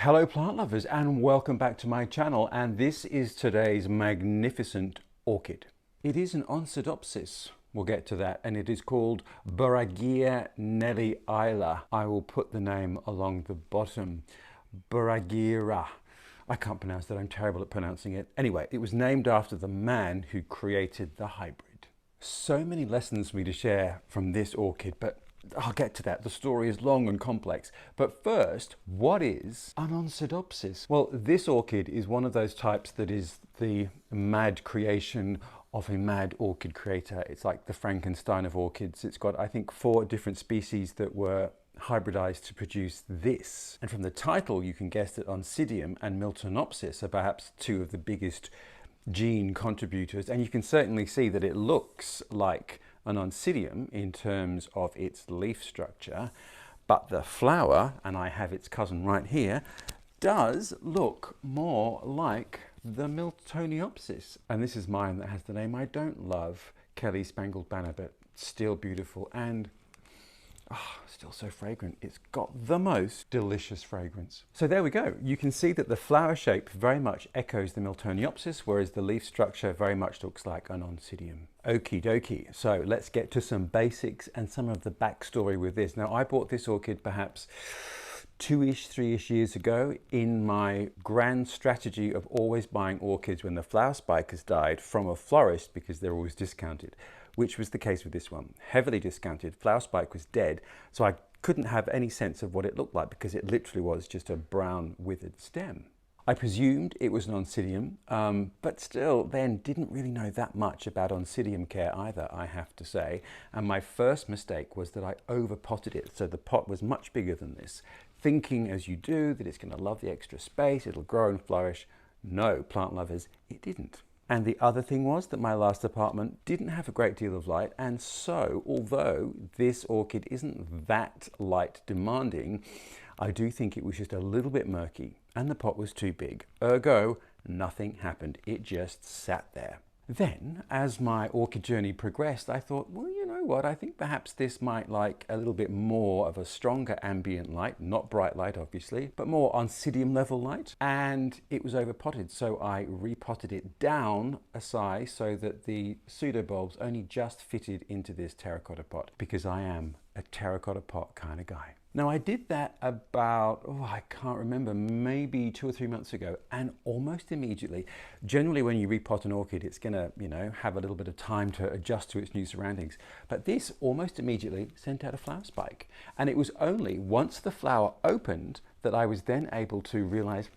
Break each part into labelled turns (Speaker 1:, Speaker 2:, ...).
Speaker 1: Hello plant lovers and welcome back to my channel, and this is today's magnificent orchid. It is an Oncidopsis, we'll get to that, and it is called Burrageara Nelly Isler. I will put the name along the bottom. Burrageara. I can't pronounce that, I'm terrible at pronouncing it. Anyway, it was named after the man who created the hybrid. So many lessons for me to share from this orchid, but I'll get to that. The story is long and complex. But first, what is an Oncidopsis? Well, this orchid is one of those types that is the mad creation of a mad orchid creator. It's like the Frankenstein of orchids. It's got, I think, 4 different species that were hybridized to produce this. And from the title, you can guess that Oncidium and Miltoniopsis are perhaps 2 of the biggest gene contributors. And you can certainly see that it looks like an Oncidium in terms of its leaf structure, but the flower, and I have its cousin right here, does look more like the Miltoniopsis. And this is mine that has the name I don't love, Kelly Spangled Banner, but still beautiful and still so fragrant. It's got the most delicious fragrance. So there we go. You can see that the flower shape very much echoes the Miltoniopsis, whereas the leaf structure very much looks like an Oncidium. Okie dokie. So let's get to some basics and some of the backstory with this. Now, I bought this orchid perhaps 2-ish, 3-ish years ago in my grand strategy of always buying orchids when the flower spike has died from a florist because they're always discounted, which was the case with this one. Heavily discounted, flower spike was dead, so I couldn't have any sense of what it looked like because it literally was just a brown withered stem. I presumed it was an Oncidium, but still then didn't really know that much about Oncidium care either, I have to say. And my first mistake was that I overpotted it, so the pot was much bigger than this, thinking as you do that it's going to love the extra space, it'll grow and flourish. No, plant lovers, it didn't. And the other thing was that my last apartment didn't have a great deal of light, and so although this orchid isn't that light demanding, I do think it was just a little bit murky and the pot was too big. Ergo, nothing happened. It just sat there. Then, as my orchid journey progressed, I thought, well, you know what, I think perhaps this might like a little bit more of a stronger ambient light, not bright light obviously, but more Oncidium level light, and it was overpotted, so I repotted it down a size so that the pseudobulbs only just fitted into this terracotta pot, because I am a terracotta pot kind of guy. Now, I did that about, I can't remember, maybe 2 or 3 months ago, and almost immediately, generally when you repot an orchid, it's gonna, have a little bit of time to adjust to its new surroundings. But this almost immediately sent out a flower spike. And it was only once the flower opened that I was then able to realize,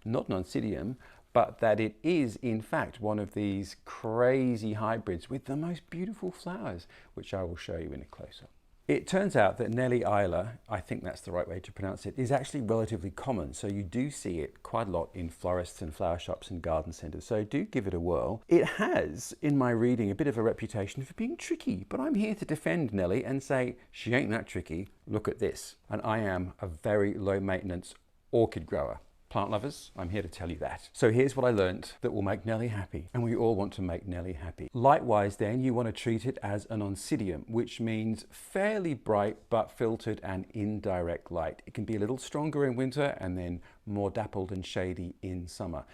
Speaker 1: not an Oncidium, but that it is in fact one of these crazy hybrids with the most beautiful flowers, which I will show you in a close-up. It turns out that Nelly Isler, I think that's the right way to pronounce it, is actually relatively common. So you do see it quite a lot in florists and flower shops and garden centres. So do give it a whirl. It has, in my reading, a bit of a reputation for being tricky, but I'm here to defend Nelly and say she ain't that tricky. Look at this. And I am a very low maintenance orchid grower. Plant lovers, I'm here to tell you that. So here's what I learned that will make Nelly happy, and we all want to make Nelly happy. Likewise then, you want to treat it as an Oncidium, which means fairly bright but filtered and indirect light. It can be a little stronger in winter and then more dappled and shady in summer.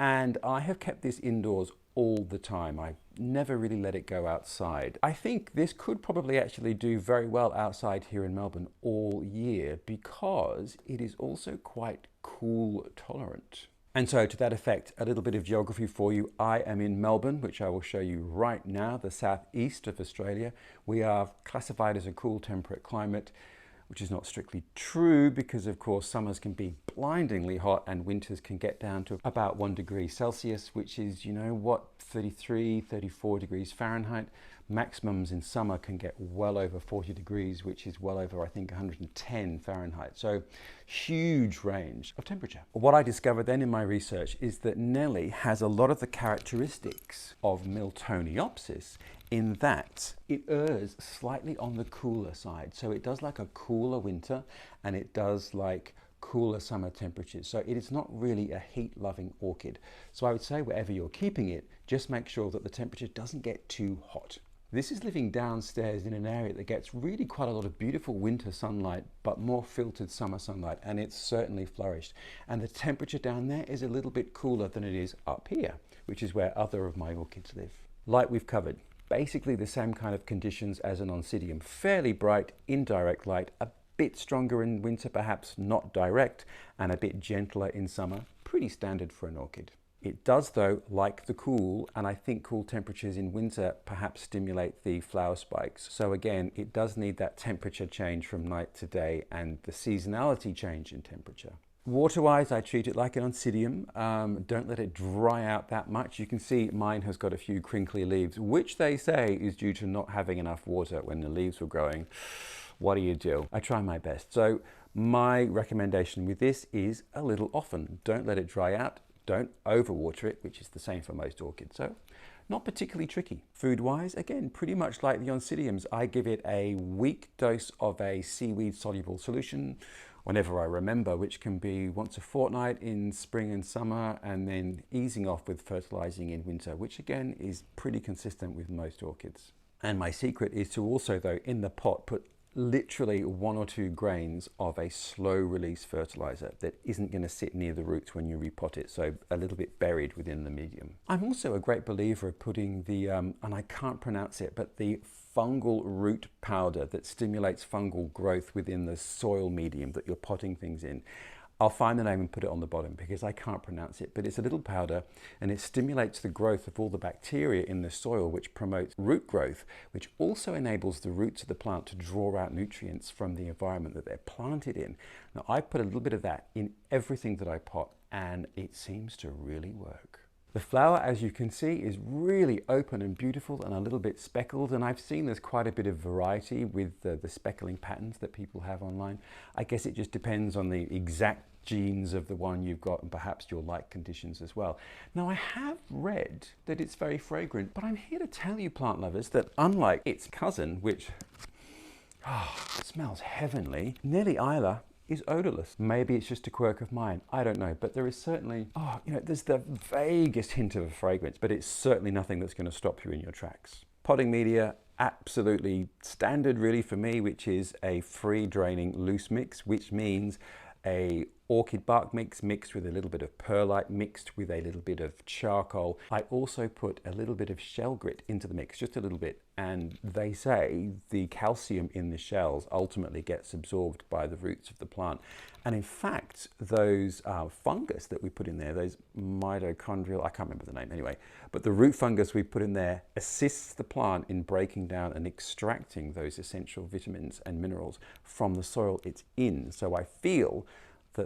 Speaker 1: And I have kept this indoors all the time. I never really let it go outside. I think this could probably actually do very well outside here in Melbourne all year because it is also quite cool tolerant. And so to that effect, a little bit of geography for you. I am in Melbourne, which I will show you right now, the southeast of Australia. We are classified as a cool temperate climate, which is not strictly true because of course summers can be blindingly hot and winters can get down to about 1 degree Celsius, which is, 33, 34 degrees Fahrenheit. Maximums in summer can get well over 40 degrees, which is well over, I think, 110 Fahrenheit. So huge range of temperature. What I discovered then in my research is that Nelly has a lot of the characteristics of Miltoniopsis in that it errs slightly on the cooler side. So it does like a cooler winter and it does like cooler summer temperatures. So it is not really a heat-loving orchid. So I would say wherever you're keeping it, just make sure that the temperature doesn't get too hot. This is living downstairs in an area that gets really quite a lot of beautiful winter sunlight, but more filtered summer sunlight, and it's certainly flourished. And the temperature down there is a little bit cooler than it is up here, which is where other of my orchids live. Light we've covered. Basically the same kind of conditions as an Oncidium. Fairly bright, indirect light, a bit stronger in winter, perhaps not direct, and a bit gentler in summer. Pretty standard for an orchid. It does, though, like the cool, and I think cool temperatures in winter perhaps stimulate the flower spikes. So again, it does need that temperature change from night to day and the seasonality change in temperature. Water-wise, I treat it like an Oncidium. Don't let it dry out that much. You can see mine has got a few crinkly leaves, which they say is due to not having enough water when the leaves were growing. What do you do? I try my best. So my recommendation with this is a little often. Don't let it dry out. Don't overwater it, which is the same for most orchids. So not particularly tricky. Food-wise, again, pretty much like the Oncidiums, I give it a weak dose of a seaweed-soluble solution whenever I remember, which can be once a fortnight in spring and summer, and then easing off with fertilizing in winter, which again is pretty consistent with most orchids. And my secret is to also, though, in the pot, put literally 1 or 2 grains of a slow release fertilizer that isn't going to sit near the roots when you repot it, so a little bit buried within the medium. I'm also a great believer of putting the, and I can't pronounce it, but the fungal root powder that stimulates fungal growth within the soil medium that you're potting things in. I'll find the name and put it on the bottom because I can't pronounce it, but it's a little powder and it stimulates the growth of all the bacteria in the soil, which promotes root growth, which also enables the roots of the plant to draw out nutrients from the environment that they're planted in. Now, I put a little bit of that in everything that I pot and it seems to really work. The flower, as you can see, is really open and beautiful and a little bit speckled, and I've seen there's quite a bit of variety with the speckling patterns that people have online. I guess it just depends on the exact genes of the one you've got and perhaps your light conditions as well. Now, I have read that it's very fragrant, but I'm here to tell you, plant lovers, that unlike its cousin, which smells heavenly, Nelly Isler is odorless. Maybe it's just a quirk of mine, I don't know, but there is certainly, there's the vaguest hint of a fragrance, but it's certainly nothing that's going to stop you in your tracks. Potting media, absolutely standard really for me, which is a free draining loose mix, which means a orchid bark mix mixed with a little bit of perlite mixed with a little bit of charcoal. I also put a little bit of shell grit into the mix, just a little bit, and they say the calcium in the shells ultimately gets absorbed by the roots of the plant. And in fact, those fungus that we put in there, those mitochondrial, I can't remember the name anyway, but the root fungus we put in there assists the plant in breaking down and extracting those essential vitamins and minerals from the soil it's in. So I feel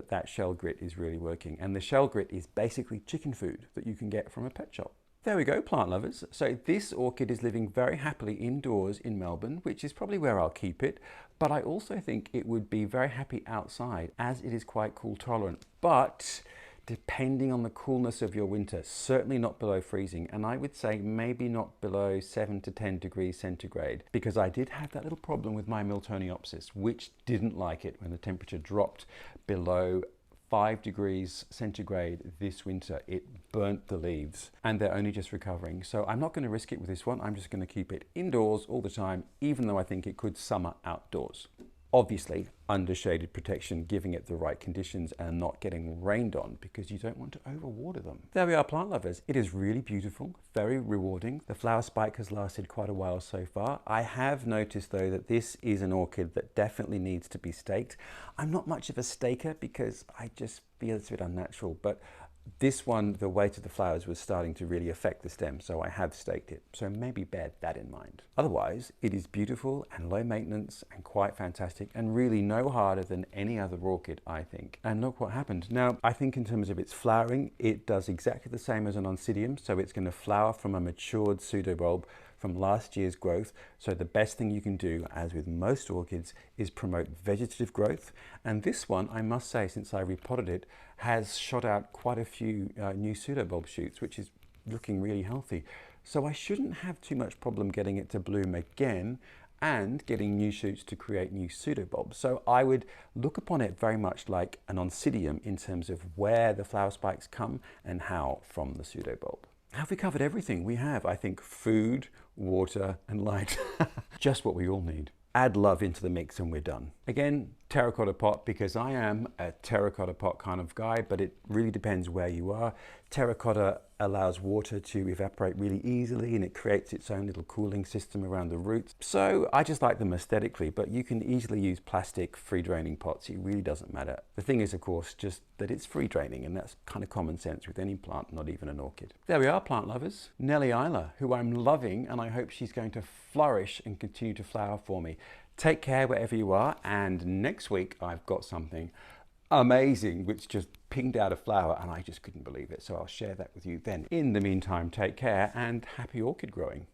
Speaker 1: that shell grit is really working. And the shell grit is basically chicken food that you can get from a pet shop. There we go, plant lovers. So this orchid is living very happily indoors in Melbourne, which is probably where I'll keep it. But I also think it would be very happy outside as it is quite cool tolerant. But depending on the coolness of your winter, certainly not below freezing. And I would say maybe not below 7 to 10 degrees centigrade, because I did have that little problem with my Miltoniopsis, which didn't like it when the temperature dropped below 5 degrees centigrade this winter. It burnt the leaves and they're only just recovering. So I'm not going to risk it with this one. I'm just going to keep it indoors all the time, even though I think it could summer outdoors. Obviously, under shaded protection, giving it the right conditions and not getting rained on, because you don't want to overwater them. There we are, plant lovers. It is really beautiful, very rewarding. The flower spike has lasted quite a while so far. I have noticed though that this is an orchid that definitely needs to be staked. I'm not much of a staker because I just feel it's a bit unnatural, but this one, the weight of the flowers was starting to really affect the stem, so I have staked it. So maybe bear that in mind. Otherwise, it is beautiful and low maintenance and quite fantastic and really no harder than any other orchid, I think. And look what happened. Now, I think in terms of its flowering, it does exactly the same as an Oncidium. So it's going to flower from a matured pseudobulb from last year's growth. So the best thing you can do, as with most orchids, is promote vegetative growth. And this one, I must say, since I repotted it, has shot out quite a few new pseudobulb shoots, which is looking really healthy. So I shouldn't have too much problem getting it to bloom again and getting new shoots to create new pseudobulbs. So I would look upon it very much like an Oncidium in terms of where the flower spikes come and how from the pseudobulb. Have we covered everything? We have, I think, food, water, and light. Just what we all need. Add love into the mix and we're done. Again, terracotta pot, because I am a terracotta pot kind of guy, but it really depends where you are. Terracotta allows water to evaporate really easily and it creates its own little cooling system around the roots. So I just like them aesthetically, but you can easily use plastic free draining pots. It really doesn't matter. The thing is, of course, just that it's free draining, and that's kind of common sense with any plant, not even an orchid. There we are, plant lovers. Nelly Isler, who I'm loving, and I hope she's going to flourish and continue to flower for me. Take care wherever you are, and next week I've got something amazing which just pinged out a flower and I just couldn't believe it, so I'll share that with you then. In the meantime, take care and happy orchid growing.